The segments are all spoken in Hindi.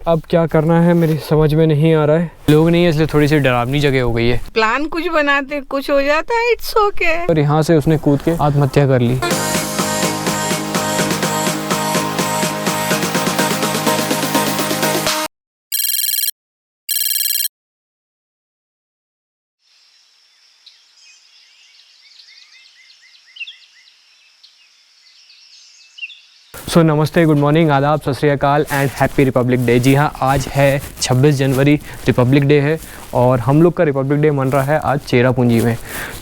अब क्या करना है मेरी समझ में नहीं आ रहा है। लोग नहीं है इसलिए थोड़ी सी डरावनी जगह हो गई है। प्लान कुछ बनाते कुछ हो जाता है, इट्स ओके। और यहाँ से उसने कूद के आत्महत्या कर ली। सो नमस्ते, गुड मॉर्निंग, आदाब, सत श्री अकाल एंड हैप्पी रिपब्लिक डे। जी हाँ, आज है 26 जनवरी, रिपब्लिक डे है और हम लोग का रिपब्लिक डे मन रहा है आज चेरापूंजी में।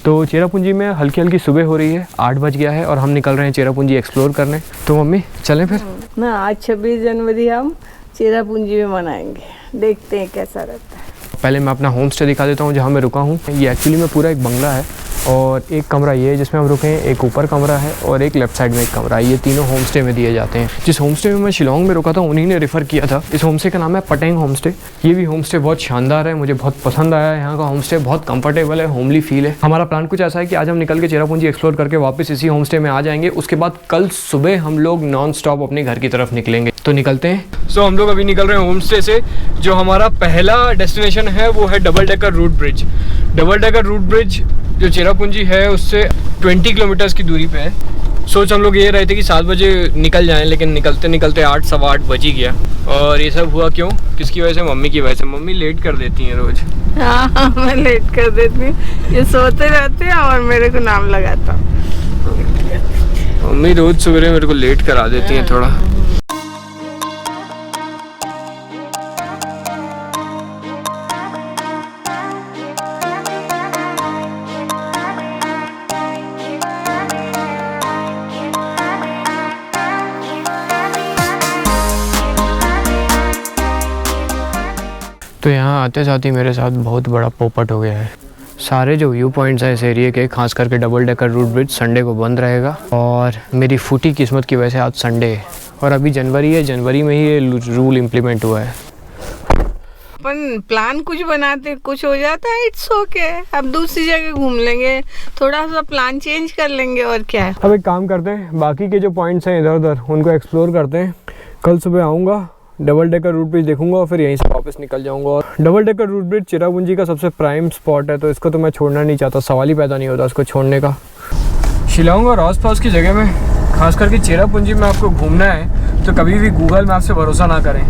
तो चेरापूंजी में हल्की हल्की सुबह हो रही है, 8 बज गया है और हम निकल रहे हैं चेरापूंजी एक्सप्लोर करने। तो मम्मी चलें फिर ना, आज 26 जनवरी हम चेरापूंजी में मनाएंगे, देखते हैं कैसा रहता है। पहले मैं अपना होम स्टे दिखा देता हूँ जहाँ मैं रुका हूँ। ये एक्चुअली में पूरा एक बंगला है और एक कमरा ये है जिसमें हम रुके हैं, एक ऊपर कमरा है और एक लेफ्ट साइड में एक कमरा है। ये तीनों होम स्टे में दिए जाते हैं। जिस होम स्टे में मैं शिलोंग में रुका था उन्हीं ने रेफ़र किया था। इस होम स्टे का नाम है पटेंग होम स्टे। ये भी होम स्टे बहुत शानदार है, मुझे बहुत पसंद आया है। यहाँ का होम स्टे बहुत कंफर्टेबल है, होमली फील है। हमारा प्लान कुछ ऐसा है कि आज हम निकल के चेरापूंजी एक्सप्लोर करके वापस इसी होम स्टे में आ जाएंगे। उसके बाद कल सुबह हम लोग नॉन स्टॉप अपने घर की तरफ निकलेंगे। तो निकलते हैं। सो हम लोग अभी निकल रहे हैं होम स्टे से। जो हमारा पहला डेस्टिनेशन है वो है double decker root bridge. Double decker root bridge जो चेरापूंजी है उससे 20 किलोमीटर्स की दूरी पे है। सोच हम लोग ये रहे थे कि 7 बजे निकल जाएं, लेकिन निकलते निकलते 8 सवा 8 बज ही गया। और ये सब हुआ क्यों? किसकी वजह से? मम्मी की वजह से। मम्मी लेट कर देती हैं रोज। हाँ, मैं लेट कर देती हूँ, ये सोते रहते हैं और मेरे को नाम लगाता। मम्मी रोज सवेरे मेरे को लेट करा देती हैं थोड़ा। तो यहाँ आते साथ ही मेरे साथ बहुत बड़ा पोपट हो गया है। सारे जो व्यू पॉइंट्स हैं इस एरिया के, खास करके double decker root bridge, Sunday को बंद रहेगा। और मेरी फूटी किस्मत की वजह से आज संडे है और अभी जनवरी है, जनवरी में ही ये रूल इम्प्लीमेंट हुआ है। अपन प्लान कुछ बनाते कुछ हो जाता है, इट्स ओके। अब दूसरी जगह घूम लेंगे, थोड़ा सा प्लान चेंज कर लेंगे और क्या है। अब एक काम करते हैं, बाकी के जो पॉइंट्स हैं इधर उधर उनको एक्सप्लोर करते हैं। कल सुबह आऊँगा, डबल डेकर रूट ब्रिज देखूंगा और फिर यहीं से वापस निकल जाऊंगा। और double decker root bridge Cherrapunji का सबसे प्राइम स्पॉट है, तो इसको तो मैं छोड़ना नहीं चाहता, सवाल ही पैदा नहीं होता इसको छोड़ने का। शिलोंग और आसपास की जगह में, खास करके चेरापूंजी में आपको घूमना है तो कभी भी गूगल मैप से भरोसा ना करें।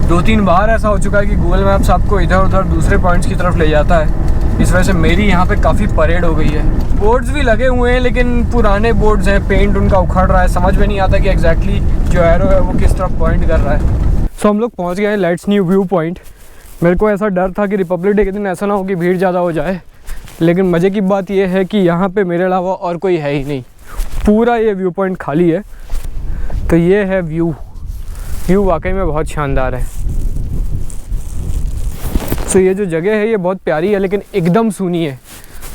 2-3 बार ऐसा हो चुका है कि गूगल मैप्स आपको इधर उधर दूसरे पॉइंट्स की तरफ ले जाता है। इस वजह से मेरी यहाँ पे काफ़ी परेड हो गई है। बोर्ड्स भी लगे हुए हैं लेकिन पुराने बोर्ड्स हैं, पेंट उनका उखड़ रहा है, समझ में नहीं आता कि एग्जैक्टली जो एरो है वो किस तरफ पॉइंट कर रहा है। सो हम लोग पहुंच गए हैं लेट्स न्यू व्यू पॉइंट। मेरे को ऐसा डर था कि रिपब्लिक डे के दिन ऐसा ना हो कि भीड़ ज़्यादा हो जाए, लेकिन मज़े की बात यह है कि यहाँ पे मेरे अलावा और कोई है ही नहीं, पूरा ये व्यू पॉइंट खाली है। तो ये है व्यू वाकई में बहुत शानदार है। सो ये जो जगह है ये बहुत प्यारी है लेकिन एकदम सूनी है।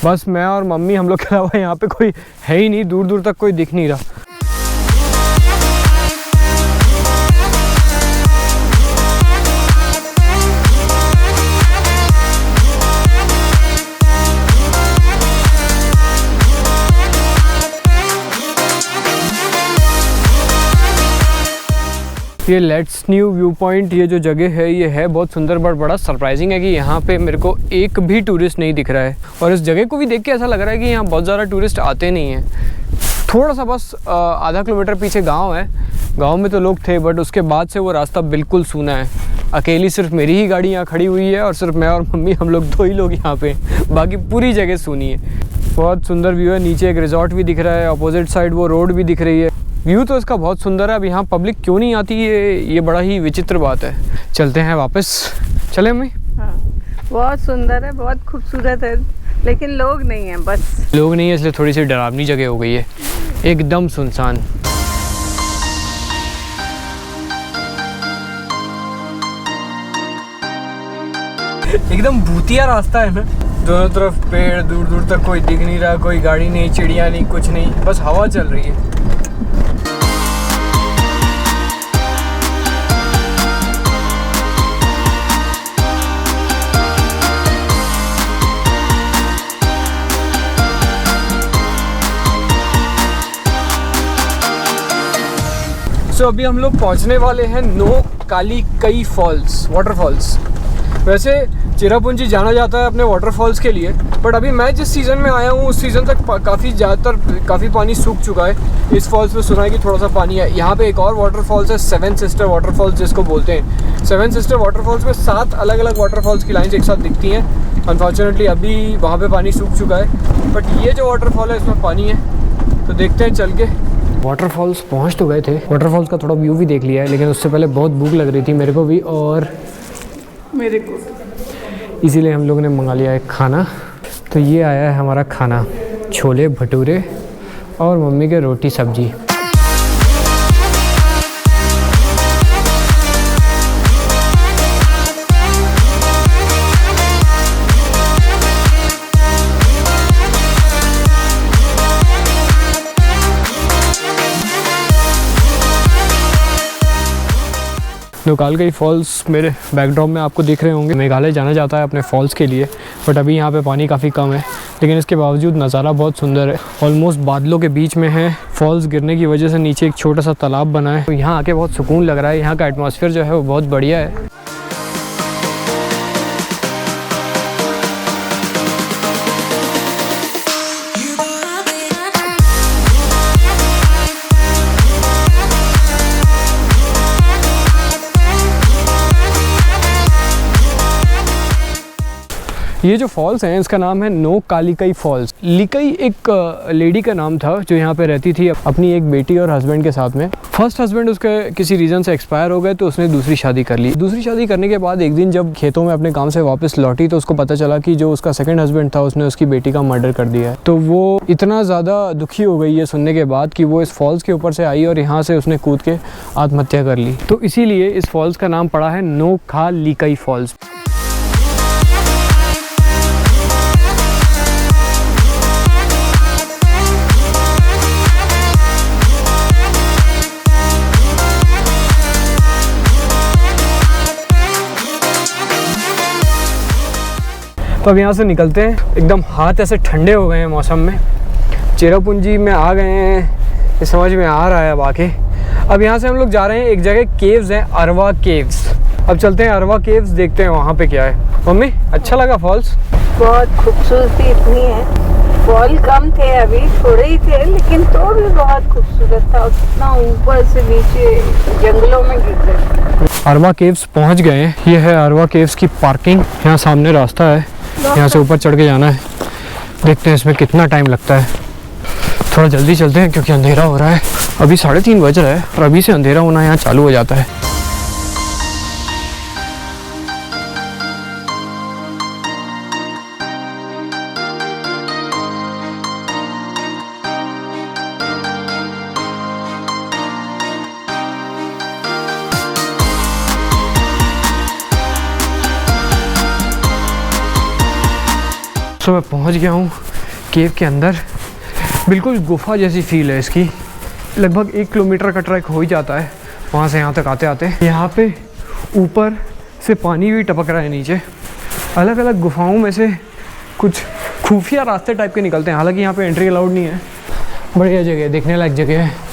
बस मैं और मम्मी, हम लोग के अलावा यहाँ पे कोई है ही नहीं, दूर दूर तक कोई दिख नहीं रहा। ये लेट्स न्यू व्यू पॉइंट, ये जो जगह है ये है बहुत सुंदर। बड़ा सरप्राइजिंग है कि यहाँ पे मेरे को एक भी टूरिस्ट नहीं दिख रहा है और इस जगह को भी देख के ऐसा लग रहा है कि यहाँ बहुत ज़्यादा टूरिस्ट आते नहीं हैं। थोड़ा सा बस आधा किलोमीटर पीछे गांव है, गांव में तो लोग थे बट उसके बाद से वो रास्ता बिल्कुल सूना है। अकेली सिर्फ मेरी ही गाड़ी यहाँ खड़ी हुई है और सिर्फ मैं और मम्मी, हम लोग 2 ही लोग यहाँ पे, बाकी पूरी जगह सूनी है। बहुत सुंदर व्यू है, नीचे एक रिजॉर्ट भी दिख रहा है, अपोजिट साइड वो रोड भी दिख रही है। व्यू तो इसका बहुत सुंदर है। अब यहाँ पब्लिक क्यों नहीं आती ये बड़ा ही विचित्र बात है। चलते हैं वापस, चले मम्मी? हाँ, बहुत सुंदर है, बहुत खूबसूरत है, लेकिन लोग नहीं है। बस लोग नहीं है इसलिए थोड़ी सी डरावनी जगह हो गई है, एकदम सुनसान। एकदम भूतिया रास्ता है ना, दोनों तरफ पेड़, दूर दूर तक कोई दिख नहीं रहा, कोई गाड़ी नहीं, चिड़िया नहीं, कुछ नहीं, बस हवा चल रही है। सो अभी हम लोग पहुंचने वाले हैं 9 काली कई फॉल्स वाटरफॉल्स। वैसे चेरापूंजी जाना जाता है अपने वाटरफॉल्स के लिए, बट अभी मैं जिस सीज़न में आया हूँ उस सीज़न तक काफ़ी पानी सूख चुका है। इस फॉल्स में सुना है कि थोड़ा सा पानी है। यहाँ पे एक और वाटरफॉल्स है, सेवन सिस्टर वाटरफॉल्स जिसको बोलते हैं। सेवन सिस्टर वाटरफॉल्स में 7 अलग अलग वाटरफॉल्स की लाइन्स एक साथ दिखती हैं। अनफॉर्चुनेटली अभी वहाँ पे पानी सूख चुका है, बट ये जो वाटरफॉल है इसमें पानी है, तो देखते हैं चल के। वाटरफॉल्स पहुँच तो गए थे, वाटरफॉल्स का थोड़ा व्यू भी देख लिया है, लेकिन उससे पहले बहुत भूख लग रही थी मेरे को भी और मेरे को, इसीलिए हम लोग ने मंगा लिया है खाना। तो ये आया है हमारा खाना, छोले भटूरे और मम्मी के रोटी सब्जी। नोकालगई फॉल्स मेरे बैकड्रॉप में आपको दिख रहे होंगे। मेघालय जाना जाता है अपने फॉल्स के लिए, बट अभी यहाँ पे पानी काफ़ी कम है, लेकिन इसके बावजूद नज़ारा बहुत सुंदर है। ऑलमोस्ट बादलों के बीच में है, फॉल्स गिरने की वजह से नीचे एक छोटा सा तालाब बना है। तो यहाँ आके बहुत सुकून लग रहा है। यहाँ का एटमॉस्फेयर जो है वो बहुत बढ़िया है। ये जो फॉल्स हैं इसका नाम है नो कालिकई फॉल्स। लिकई एक लेडी का नाम था जो यहाँ पे रहती थी अपनी एक बेटी और हस्बैंड के साथ में। फर्स्ट हस्बैंड उसके किसी रीज़न से एक्सपायर हो गए, तो उसने दूसरी शादी कर ली। दूसरी शादी करने के बाद एक दिन जब खेतों में अपने काम से वापस लौटी तो उसको पता चला कि जो उसका सेकंड हस्बैंड था उसने उसकी बेटी का मर्डर कर दिया है। तो वो इतना ज़्यादा दुखी हो गई है सुनने के बाद कि वो इस फॉल्स के ऊपर से आई और यहाँ से उसने कूद के आत्महत्या कर ली। तो इसीलिए इस फॉल्स का नाम पड़ा है नो कालिकई फॉल्स। तो अब यहाँ से निकलते हैं। एकदम हाथ ऐसे ठंडे हो गए हैं मौसम में। चेरापूंजी में आ गए हैं, ये समझ में आ रहा है अब आके। अब यहाँ से हम लोग जा रहे हैं एक जगह, केव्स हैं, अरवा केव्स। अब चलते हैं अरवा केव्स, देखते हैं वहाँ पे क्या है। मम्मी अच्छा लगा फॉल्स? बहुत खूबसूरती इतनी है। फॉल कम थे, अभी थोड़े ही थे, लेकिन तो भी बहुत खूबसूरत था। उतना ऊपर से नीचे जंगलों में गिर गए। अरवा केव्स पहुँच गए हैं। ये है अरवा केव्स की पार्किंग। यहाँ सामने रास्ता है, यहाँ से ऊपर चढ़ के जाना है। देखते हैं इसमें कितना टाइम लगता है। थोड़ा जल्दी चलते हैं क्योंकि अंधेरा हो रहा है। अभी 3:30 बज रहा है और अभी से अंधेरा होना यहाँ चालू हो जाता है। तो मैं पहुंच गया हूँ केव के अंदर। बिल्कुल गुफा जैसी फील है इसकी। लगभग 1 किलोमीटर का ट्रैक हो ही जाता है वहाँ से यहाँ तक आते आते। यहाँ पे ऊपर से पानी भी टपक रहा है नीचे। अलग अलग गुफाओं में से कुछ खुफिया रास्ते टाइप के निकलते हैं। हालांकि यहाँ पे एंट्री अलाउड नहीं है। बढ़िया जगह है, देखने लायक जगह है।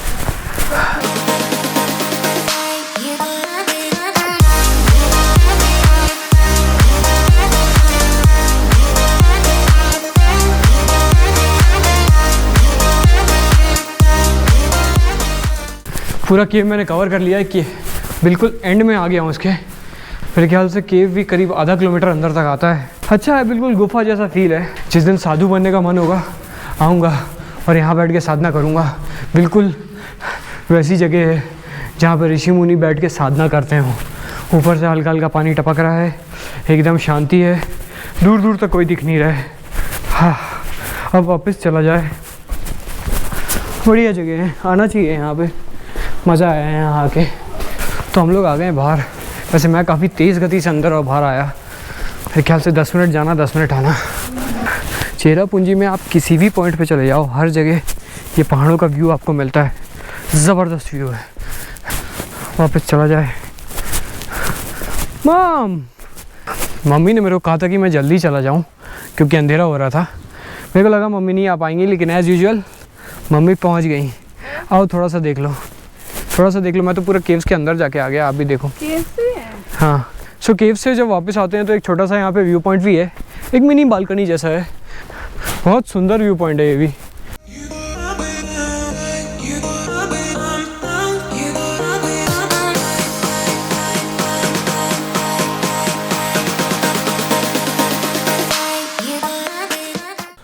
पूरा केव मैंने कवर कर लिया है कि बिल्कुल एंड में आ गया हूँ इसके। मेरे ख्याल से केव भी करीब आधा किलोमीटर अंदर तक आता है। अच्छा है, बिल्कुल गुफा जैसा फील है। जिस दिन साधु बनने का मन होगा आऊँगा और यहाँ बैठ के साधना करूँगा। बिल्कुल वैसी जगह है जहाँ पर ऋषि मुनि बैठ के साधना करते हो। ऊपर से हल्का हल्का पानी टपक रहा है, एकदम शांति है, दूर दूर तक कोई दिख नहीं रहा है। हाँ, अब वापस चला जाए। बढ़िया जगह है, आना चाहिए यहाँ पे, मज़ा आया है यहाँ आके। तो हम लोग आ गए हैं बाहर। वैसे मैं काफ़ी तेज़ गति से अंदर और बाहर आया। मेरे ख्याल से 10 मिनट जाना 10 मिनट आना। चेरापूंजी में आप किसी भी पॉइंट पे चले जाओ, हर जगह ये पहाड़ों का व्यू आपको मिलता है। ज़बरदस्त व्यू है। वापस चला जाए। मम्मी ने मेरे को कहा था कि मैं जल्दी चला जाऊँ क्योंकि अंधेरा हो रहा था। मेरे को लगा मम्मी नहीं आ पाएंगी, लेकिन एज़ यूजुअल मम्मी पहुँच गई। आओ थोड़ा सा देख लो। थोड़ा सा देख लो, मैं तो पूरा केव्स के अंदर जाके आ गया, आप भी देखो। कैसे है? हाँ, सो केव से जब वापस आते हैं तो एक छोटा सा यहाँ पे व्यू पॉइंट भी है, एक मिनी बालकनी जैसा है। बहुत सुंदर व्यू पॉइंट है ये भी।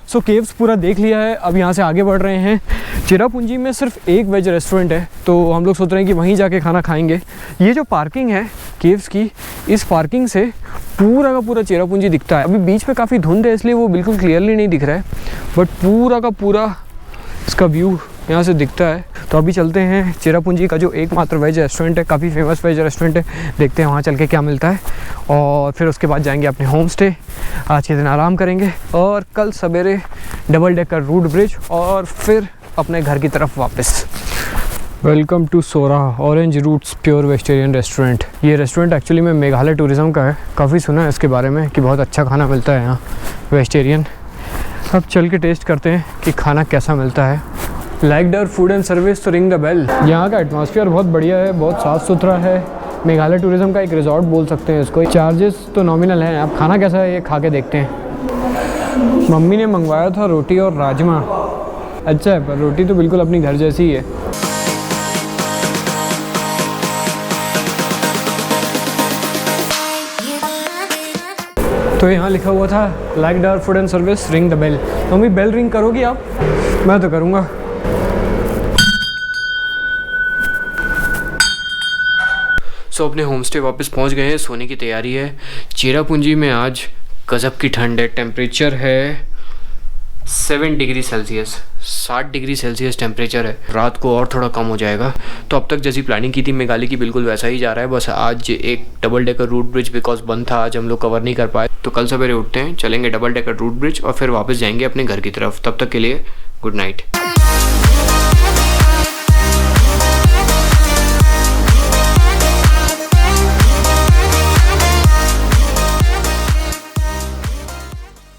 सो केव्स पूरा देख लिया है, अब यहाँ से आगे बढ़ रहे हैं। चेरापूंजी में सिर्फ एक वेज रेस्टोरेंट है, तो हम लोग सोच रहे हैं कि वहीं जाके खाना खाएंगे। ये जो पार्किंग है केव्स की, इस पार्किंग से पूरा का पूरा चेरापूंजी दिखता है। अभी बीच में काफ़ी धुंध है इसलिए वो बिल्कुल क्लियरली नहीं दिख रहा है, बट पूरा का पूरा इसका व्यू यहाँ से दिखता है। तो अभी चलते हैं चेरापूंजी का जो एकमात्र वेज रेस्टोरेंट है, काफ़ी फेमस वेज रेस्टोरेंट है, देखते हैं वहाँ चल के क्या मिलता है, और फिर उसके बाद जाएंगे अपने होम स्टे। आज के दिन आराम करेंगे और कल सवेरे डबल डेकर रूट ब्रिज और फिर अपने घर की तरफ वापस। Welcome to Sohra orange roots pure vegetarian restaurant. ये रेस्टोरेंट एक्चुअली में मेघालय टूरिज़्म का है, काफ़ी सुना है इसके बारे में कि बहुत अच्छा खाना मिलता है यहाँ वेजिटेरियन। अब चल के टेस्ट करते हैं कि खाना कैसा मिलता है। Like their food and service तो रिंग द बेल। यहाँ का एटमॉस्फेयर बहुत बढ़िया है, बहुत साफ़ सुथरा है, मेघालय टूरिज़्म का एक रिजॉर्ट बोल सकते हैं इसको। चार्जेस तो नॉमिनल हैं। अब खाना कैसा है ये खा के देखते हैं। मम्मी ने मंगवाया था रोटी और राजमा, अच्छा है, पर रोटी तो बिल्कुल अपनी घर जैसी ही है। तो यहाँ लिखा हुआ था like their food and service ring the bell. Mummy bell ring करोगी आप? मैं तो करूँगा। सो अपने होम स्टे वापस पहुँच गए हैं, सोने की तैयारी है। चेरापूंजी में आज गजब की ठंड है, टेम्परेचर है 7 degree Celsius, 60 degree Celsius temperature है। रात को और थोड़ा कम हो जाएगा। तो अब तक जैसी प्लानिंग की थी मेघालय की बिल्कुल वैसा ही जा रहा है। बस आज एक double decker root bridge because बंद था, आज हम लोग कवर नहीं कर पाए, तो कल सवेरे उठते हैं, चलेंगे डबल डेकर रूट ब्रिज और फिर वापस जाएंगे अपने घर की तरफ। तब तक के लिए गुड नाइट।